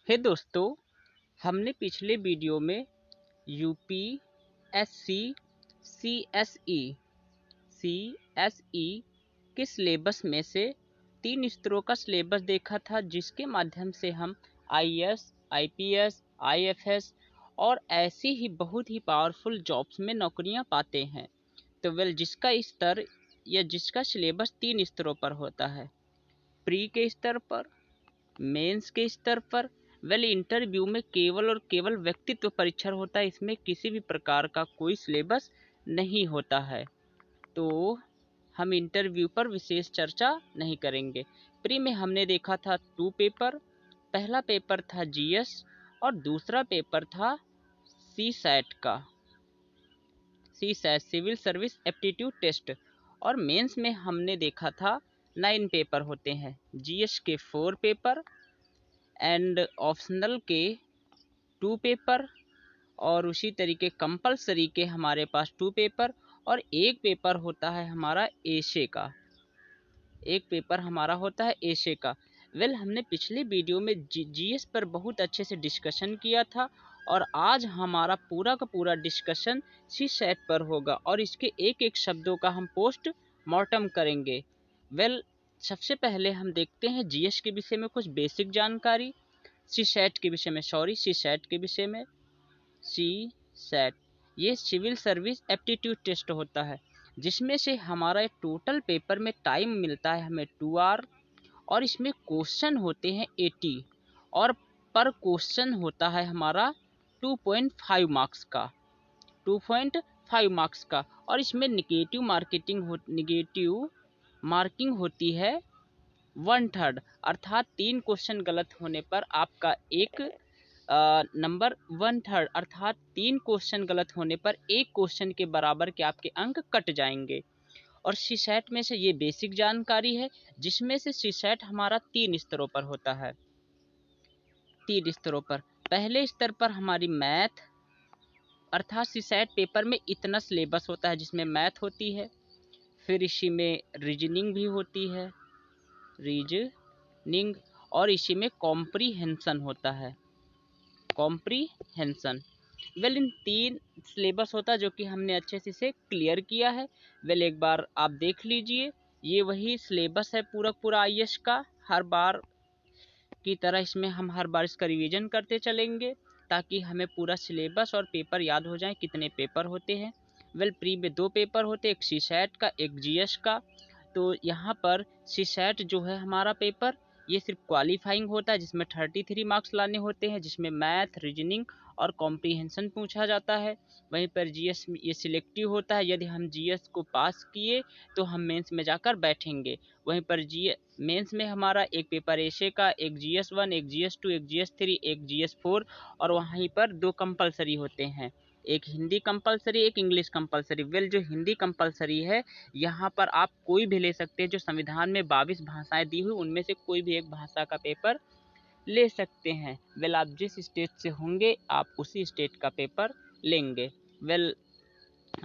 हे दोस्तों, हमने पिछले वीडियो में यूपीएससी सीएसई सीएसई के सिलेबस में से 3 स्तरों का सिलेबस देखा था, जिसके माध्यम से हम आईएएस, आईपीएस, आईएफएस और ऐसी ही बहुत ही पावरफुल जॉब्स में नौकरियां पाते हैं। तो जिसका स्तर या जिसका सिलेबस 3 स्तरों पर होता है, प्री के स्तर पर, मेंस के स्तर पर, इंटरव्यू में केवल और केवल व्यक्तित्व परीक्षण होता है। इसमें किसी भी प्रकार का कोई सिलेबस नहीं होता है, तो हम इंटरव्यू पर विशेष चर्चा नहीं करेंगे। प्री में हमने देखा था 2 पेपर। पहला पेपर था जीएस और दूसरा पेपर था सी सैट का, C SAT civil service aptitude test. और मेंस में हमने देखा था 9 पेपर होते हैं, जीएस के 4 पेपर एंड ऑप्शनल के 2 पेपर, और उसी तरीके कंपलसरी के हमारे पास 2 पेपर, और एक पेपर होता है हमारा एशे का, एक पेपर हमारा होता है एशे का। हमने पिछले वीडियो में जीएस पर बहुत अच्छे से डिस्कशन किया था, और आज हमारा पूरा का पूरा डिस्कशन सी सेट पर होगा, और इसके एक एक शब्दों का हम पोस्ट मॉर्टम करेंगे। सबसे पहले हम देखते हैं जीएस के विषय में कुछ बेसिक जानकारी, सी सेट के विषय में, सी सेट के विषय में। सी सेट ये सिविल सर्विस एप्टीट्यूड टेस्ट होता है, जिसमें से हमारा टोटल पेपर में टाइम मिलता है हमें 2 आवर, और इसमें क्वेश्चन होते हैं 80, और पर क्वेश्चन होता है हमारा 2.5 मार्क्स का, 2.5 मार्क्स का। और इसमें निगेटिव मार्किंग होती है 1/3, अर्थात 3 क्वेश्चन गलत होने पर आपका एक नंबर 1/3, अर्थात 3 क्वेश्चन गलत होने पर एक क्वेश्चन के बराबर के आपके अंक कट जाएंगे। और सीसैट में से ये बेसिक जानकारी है, जिसमें से सीसैट हमारा 3 स्तरों पर होता है, 3 स्तरों पर। पहले स्तर पर हमारी मैथ, अर्थात सीसैट पेपर में इतना सिलेबस होता है जिसमें मैथ होती है, फिर इसी में रीजनिंग भी होती है, रीजनिंग, और इसी में कॉम्प्रीहेंशन होता है, कॉम्प्रीहेंशन। इन 3 सिलेबस होता है, जो कि हमने अच्छे से इसे क्लियर किया है। एक बार आप देख लीजिए, ये वही सिलेबस है पूरा पूरा आईएएस का, हर बार की तरह इसमें हम हर बार इसका रिवीजन करते चलेंगे, ताकि हमें पूरा सिलेबस और पेपर याद हो जाए कितने पेपर होते हैं। प्री में 2 पेपर होते हैं, एक सीसैट का, एक जीएस का। तो यहाँ पर सीसैट जो है हमारा पेपर, ये सिर्फ क्वालिफाइंग होता है, जिसमें 33 मार्क्स लाने होते हैं, जिसमें मैथ, रीजनिंग और कॉम्प्रीहेंशन पूछा जाता है। वहीं पर जीएस ये सिलेक्टिव होता है, यदि हम जीएस को पास किए तो हम मेंस में जाकर बैठेंगे। वहीं पर मेंस में हमारा एक पेपर एशे का, एक जीएस 1, एक जीएस 2, एक जीएस 3, एक जीएस 4, और वहीं पर 2 कंपलसरी होते हैं, एक हिंदी कंपलसरी, एक इंग्लिश कंपलसरी। जो हिंदी कंपलसरी है, यहाँ पर आप कोई भी ले सकते हैं, जो संविधान में 22 भाषाएं दी हुई उनमें से कोई भी एक भाषा का पेपर ले सकते हैं। आप जिस स्टेट से होंगे आप उसी स्टेट का पेपर लेंगे।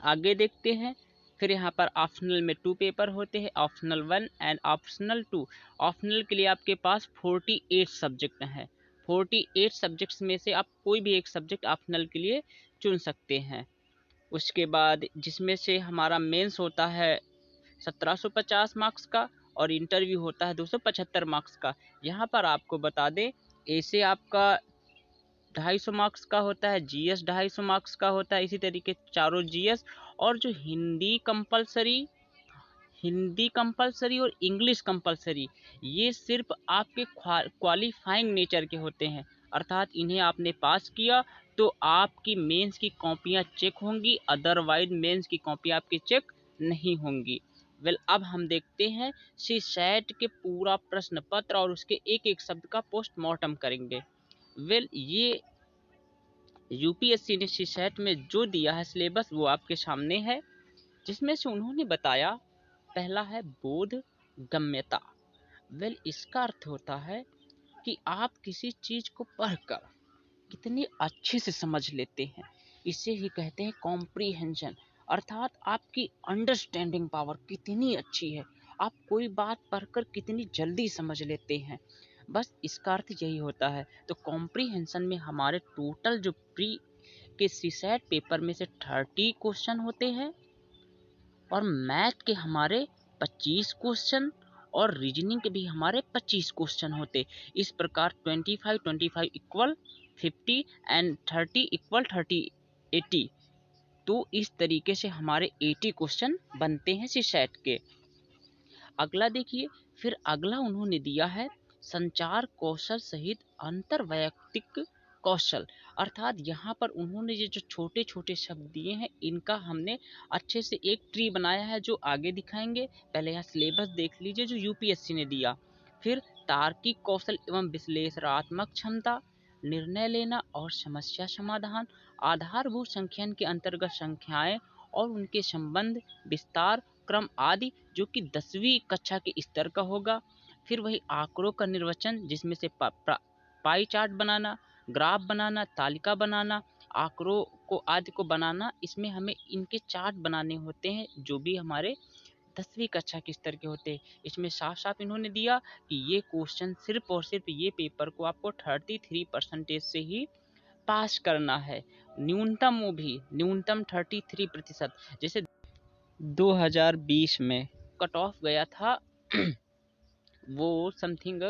आगे देखते हैं। फिर यहाँ पर ऑप्शनल में 2 पेपर होते हैं, ऑप्शनल 1 एंड ऑप्शनल 2। ऑप्शनल के लिए आपके पास 48 सब्जेक्ट हैं, 48 सब्जेक्ट्स में से आप कोई भी एक सब्जेक्ट ऑप्शनल के लिए चुन सकते हैं। उसके बाद जिसमें से हमारा मेंस होता है 1750 मार्क्स का, और इंटरव्यू होता है 275 मार्क्स का। यहाँ पर आपको बता दें, ऐसे आपका 250 मार्क्स का होता है, जीएस 250 मार्क्स का होता है, इसी तरीके चारों जीएस। और जो हिंदी कंपलसरी और इंग्लिश कंपलसरी, ये सिर्फ आपके क्वालिफाइंग नेचर के होते हैं, अर्थात इन्हें आपने पास किया तो आपकी मेंस की कॉपियां चेक होंगी, अदरवाइज मेंस की कॉपियां आपकी चेक नहीं होंगी। अब हम देखते हैं सी सैट के पूरा प्रश्न पत्र और उसके एक एक शब्द का पोस्टमार्टम करेंगे। ये यूपीएससी ने सी सैट में जो दिया है सिलेबस, वो आपके सामने है, जिसमें से उन्होंने बताया, पहला है बोध गम्यता। इसका अर्थ होता है कि आप किसी चीज को पढ़कर कितनी अच्छे से समझ लेते हैं, इसे ही कहते हैं कॉम्प्रीहेंशन, अर्थात आपकी अंडरस्टैंडिंग पावर कितनी अच्छी है, आप कोई बात पढ़कर कितनी जल्दी समझ लेते हैं। बस इसका अर्थ यही होता है। तो कॉम्प्रीहेंशन में हमारे टोटल जो प्री के सीसैट पेपर में से 30 क्वेश्चन होते हैं और मैथ के हमारे 25 क्वेश्चन और रीजनिंग के भी हमारे 25 क्वेश्चन होते। इस प्रकार 25 इक्वल 50 एंड 30 इक्वल 30 80। तो इस तरीके से हमारे 80 क्वेश्चन बनते हैं सीसैट के। अगला देखिए, फिर अगला उन्होंने दिया है संचार कौशल सहित अंतर वैयक्तिक कौशल। अर्थात यहाँ पर उन्होंने ये जो छोटे छोटे शब्द दिए हैं इनका हमने अच्छे से एक ट्री बनाया है जो आगे दिखाएंगे। पहले यहाँ सिलेबस देख लीजिए जो यूपीएससी ने दिया। फिर तार्किक कौशल एवं विश्लेषणात्मक क्षमता, निर्णय लेना और समस्या समाधान, आधारभूत संख्यान के अंतर्गत संख्याएं और उनके संबंध, विस्तार, क्रम आदि, जो कि 10वीं कक्षा के स्तर का होगा। फिर वही आंकड़ों का निर्वचन जिसमें से पाई चार्ट बनाना, ग्राफ बनाना, तालिका बनाना, आंकड़ों को आदि को बनाना, इसमें हमें इनके चार्ट बनाने होते हैं जो भी हमारे 10वीं कक्षा के स्तर के होते हैं। इसमें साफ साफ इन्होंने दिया कि ये क्वेश्चन सिर्फ और सिर्फ ये पेपर को आपको 33% से ही पास करना है। न्यूनतम वो भी न्यूनतम 33%। जैसे 2020 में कट ऑफ गया था वो समथिंग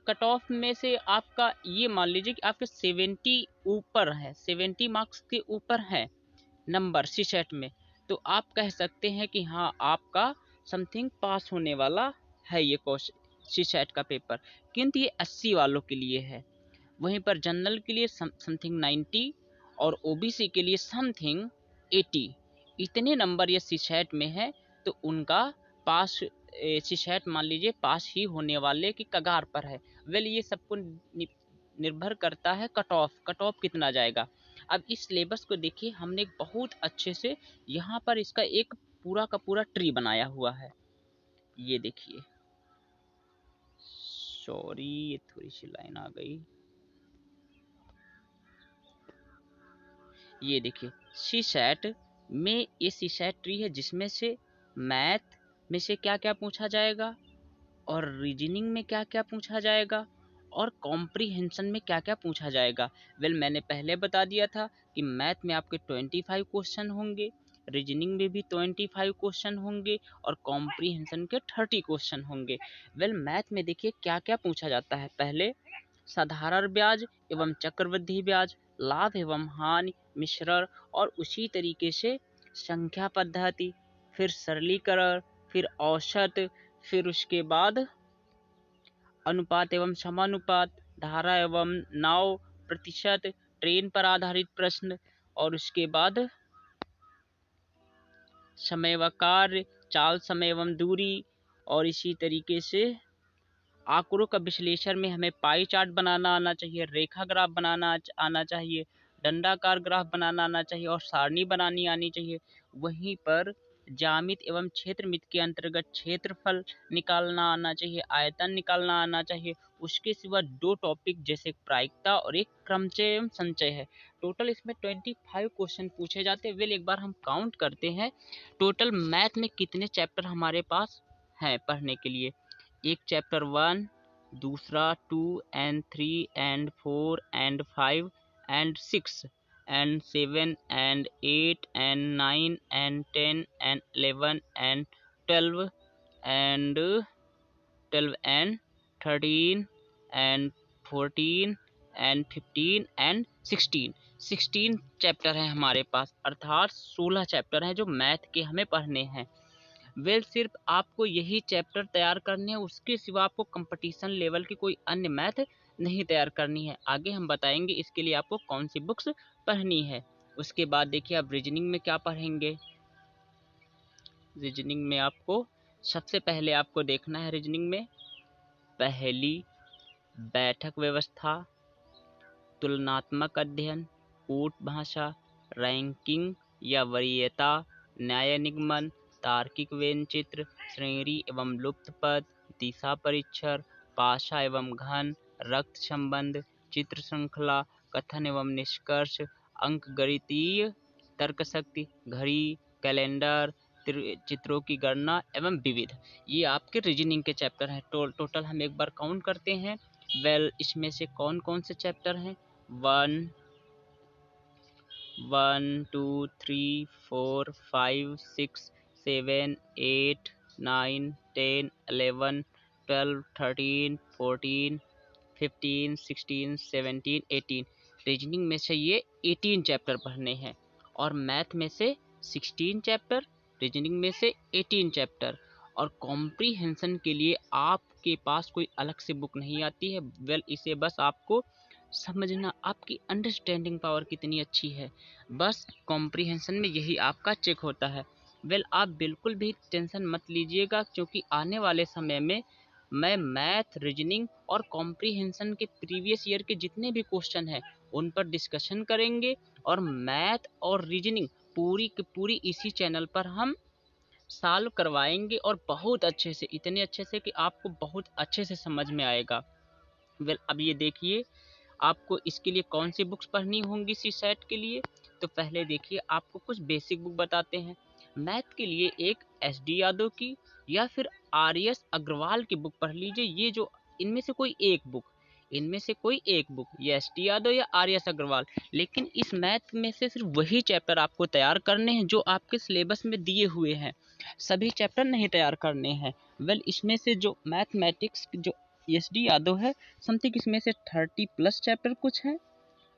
कट ऑफ में से आपका ये मान लीजिए कि आपके 70 ऊपर है, 70 मार्क्स के ऊपर है नंबर सीसेट में, तो आप कह सकते हैं कि हाँ आपका समथिंग पास होने वाला है ये क्वेश्चन सीसेट का पेपर। किंतु ये 80 वालों के लिए है। वहीं पर जनरल के लिए समथिंग 90 और ओबीसी के लिए समथिंग 80। इतने नंबर ये सीसेट में है तो उनका पास सीसेट मान लीजिए पास ही होने वाले की कगार पर है। वेल ये सबको निर्भर करता है कट ऑफ कितना जाएगा। अब इस सिलेबस को देखिए, हमने बहुत अच्छे से यहाँ पर इसका एक पूरा का पूरा ट्री बनाया हुआ है। ये देखिए, सॉरी ये थोड़ी सी लाइन आ गई। ये देखिए सीसेट में ये सीसेट ट्री है जिसमें से मैथ में से क्या क्या पूछा जाएगा और रीजनिंग में क्या क्या पूछा जाएगा और कॉम्प्रीहेंशन में क्या क्या पूछा जाएगा। वेल मैंने पहले बता दिया था कि मैथ में आपके 25 क्वेश्चन होंगे, रीजनिंग में भी 25 क्वेश्चन होंगे और कॉम्प्रीहेंशन के 30 क्वेश्चन होंगे। वेल मैथ में देखिए क्या क्या पूछा जाता है। पहले साधारण ब्याज एवं चक्रवृद्धि ब्याज, लाभ एवं हानि, मिश्रण और उसी तरीके से संख्या पद्धति, फिर सरलीकरण, फिर औसत, फिर उसके बाद अनुपात एवं समानुपात, धारा एवं नाव, प्रतिशत, ट्रेन पर आधारित प्रश्न और उसके बाद समय व कार्य, चाल समय एवं दूरी और इसी तरीके से आंकड़ों का विश्लेषण में हमें पाई चार्ट बनाना आना चाहिए, रेखा ग्राफ बनाना आना चाहिए, दंडाकार ग्राफ बनाना आना चाहिए और सारणी बनानी आनी चाहिए। वहीं पर ज्यामिति एवं क्षेत्रमिति के अंतर्गत क्षेत्रफल निकालना आना चाहिए, आयतन निकालना आना चाहिए। उसके सिवा 2 टॉपिक जैसे प्रायिकता और एक क्रमचय एवं संचय है। टोटल इसमें 25 क्वेश्चन पूछे जाते हैं। वेल एक बार हम काउंट करते हैं टोटल मैथ में कितने चैप्टर हमारे पास हैं पढ़ने के लिए। एक चैप्टर 1, दूसरा 2 and 3 and 4 and 5 and 6 and 7 and 8 and 9 and 10 and 11 and 12 and 13 and 14 and 15 and 16 chapter हैं हमारे पास। अर्थात 16 चैप्टर हैं जो मैथ के हमें पढ़ने हैं। वेल सिर्फ आपको यही चैप्टर तैयार करने हैं, उसके सिवा आपको कंपटीशन लेवल की कोई अन्य मैथ नहीं तैयार करनी है। आगे हम बताएंगे इसके लिए आपको कौन सी बुक्स पढ़नी है। उसके बाद देखिए आप रीजनिंग में क्या पढ़ेंगे। रीजनिंग में आपको सबसे पहले आपको देखना है रीजनिंग में पहली बैठक व्यवस्था, तुलनात्मक अध्ययन, कूट भाषा, रैंकिंग या वरीयता, न्याय निगमन, तार्किक व्यंचित्र, श्रेणी एवं लुप्त पद, दिशा परीक्षण, पाशा एवं घन, रक्त संबंध, चित्र श्रृंखला, कथन एवं निष्कर्ष, अंक गणितीय, तर्क शक्ति, घड़ी, कैलेंडर, चित्रों की गणना एवं विविध। ये आपके रीजनिंग के चैप्टर हैं। टोटल हम एक बार काउंट करते हैं वेल इसमें से कौन कौन से चैप्टर हैं? 1 2 3 4 5 6 7 8 9 10 11 12 13 14 15 16 17 रीजनिंग में से ये 18 चैप्टर पढ़ने हैं, और मैथ में से 16 चैप्टर, रीजनिंग में से 18 चैप्टर। और कॉम्प्रीहेंशन के लिए आपके पास कोई अलग से बुक नहीं आती है। वेल इसे बस आपको समझना, आपकी अंडरस्टैंडिंग पावर कितनी अच्छी है, बस कॉम्प्रीहेंशन में यही आपका चेक होता है। वेल आप बिल्कुल भी टेंशन मत लीजिएगा, क्योंकि आने वाले समय में मैं मैथ, रीजनिंग और कॉम्प्रीहेंशन के प्रीवियस ईयर के जितने भी क्वेश्चन हैं उन पर डिस्कशन करेंगे, और मैथ और रीजनिंग पूरी की पूरी इसी चैनल पर हम सॉल्व करवाएंगे, और बहुत अच्छे से, इतने अच्छे से कि आपको बहुत अच्छे से समझ में आएगा। वेल अब ये देखिए, आपको इसके लिए कौन सी बुक्स पढ़नी होंगी सी सेट के लिए। तो पहले देखिए, आपको कुछ बेसिक बुक बताते हैं। मैथ के लिए एक SD यादव की या फिर RS अग्रवाल की बुक पढ़ लीजिए। ये जो इनमें से कोई एक बुक, इनमें से कोई एक बुक, या SD यादव या RS अग्रवाल। लेकिन इस मैथ में से सिर्फ वही चैप्टर आपको तैयार करने हैं जो आपके सिलेबस में दिए हुए हैं, सभी चैप्टर नहीं तैयार करने हैं। वेल इसमें से जो मैथमेटिक्स जो SD यादव है, समथिंग इसमें से 30+ चैप्टर कुछ हैं,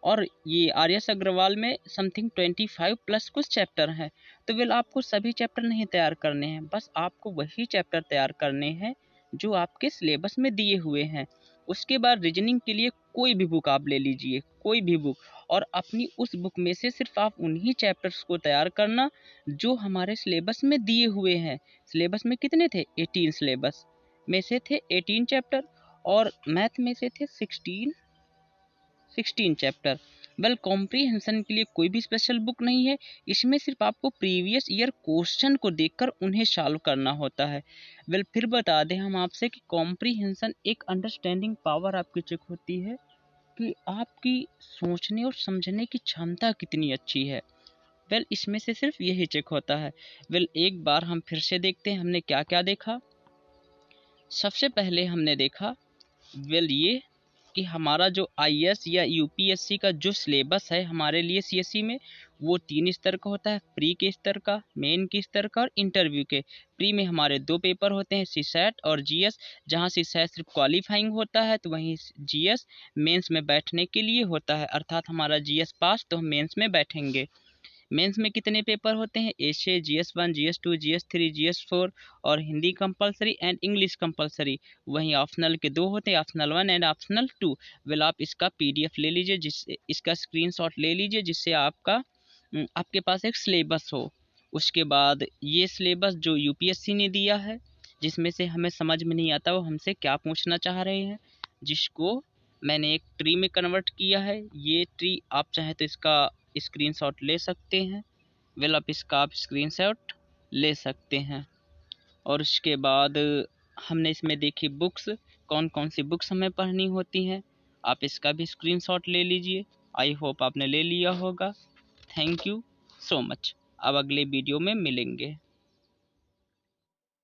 और ये RS अग्रवाल में समथिंग 25+ कुछ चैप्टर हैं। तो वेल आपको सभी चैप्टर नहीं तैयार करने हैं, बस आपको वही चैप्टर तैयार करने हैं जो आपके सिलेबस में दिए हुए हैं। उसके बाद रीजनिंग के लिए कोई भी बुक आप ले लीजिए, कोई भी बुक, और अपनी उस बुक में से सिर्फ आप उन्हीं चैप्टर्स को तैयार करना जो हमारे सिलेबस में दिए हुए हैं। सिलेबस में कितने थे? 18 सिलेबस में से थे 18 चैप्टर, और मैथ में से थे 16 चैप्टर। वेल कॉम्प्रीहेंशन के लिए कोई भी स्पेशल बुक नहीं है, इसमें सिर्फ आपको प्रीवियस ईयर क्वेश्चन को देखकर उन्हें सॉल्व करना होता है। वेल फिर बता दें हम आपसे कि कॉम्प्रीहेंशन एक अंडरस्टैंडिंग पावर आपकी चेक होती है कि आपकी सोचने और समझने की क्षमता कितनी अच्छी है। वेल इसमें से सिर्फ यही चेक होता है। वेल एक बार हम फिर से देखते हैं हमने क्या क्या देखा। सबसे पहले हमने देखा वेल ये कि हमारा जो IAS या UPSC का जो सिलेबस है हमारे लिए CSE में, वो 3 स्तर का होता है। प्री के स्तर का, मेन के स्तर का और इंटरव्यू के। प्री में हमारे 2 पेपर होते हैं, CSAT और GS। जहाँ CSAT सिर्फ क्वालिफाइंग होता है, तो वहीं GS मेंस में बैठने के लिए होता है, अर्थात हमारा GS पास तो हम मेंस में बैठेंगे। मेंस में कितने पेपर होते हैं? Asia, GS1, GS2, GS3, GS4, और Hindi compulsory and English compulsory. वहीं ऑप्शनल के 2 होते हैं, ऑप्शनल 1 एंड ऑप्शनल 2। वेल आप इसका PDF ले लीजिए, जिससे इसका स्क्रीनशॉट ले लीजिए, जिससे आपके पास एक सिलेबस हो। उसके बाद ये सिलेबस जो UPSC ने दिया है, जिसमें से हमें समझ में नहीं आता वो हमसे क्या पूछना चाह रहे हैं, जिसको मैंने एक ट्री में कन्वर्ट किया है। ये ट्री आप चाहें तो इसका स्क्रीनशॉट ले सकते हैं। वेल आप स्क्रीनशॉट ले सकते हैं। और उसके बाद हमने इसमें देखी बुक्स, कौन कौन सी बुक्स हमें पढ़नी होती हैं, आप इसका भी स्क्रीनशॉट ले लीजिए। आई होप आपने ले लिया होगा। Thank you so much. अब अगले वीडियो में मिलेंगे।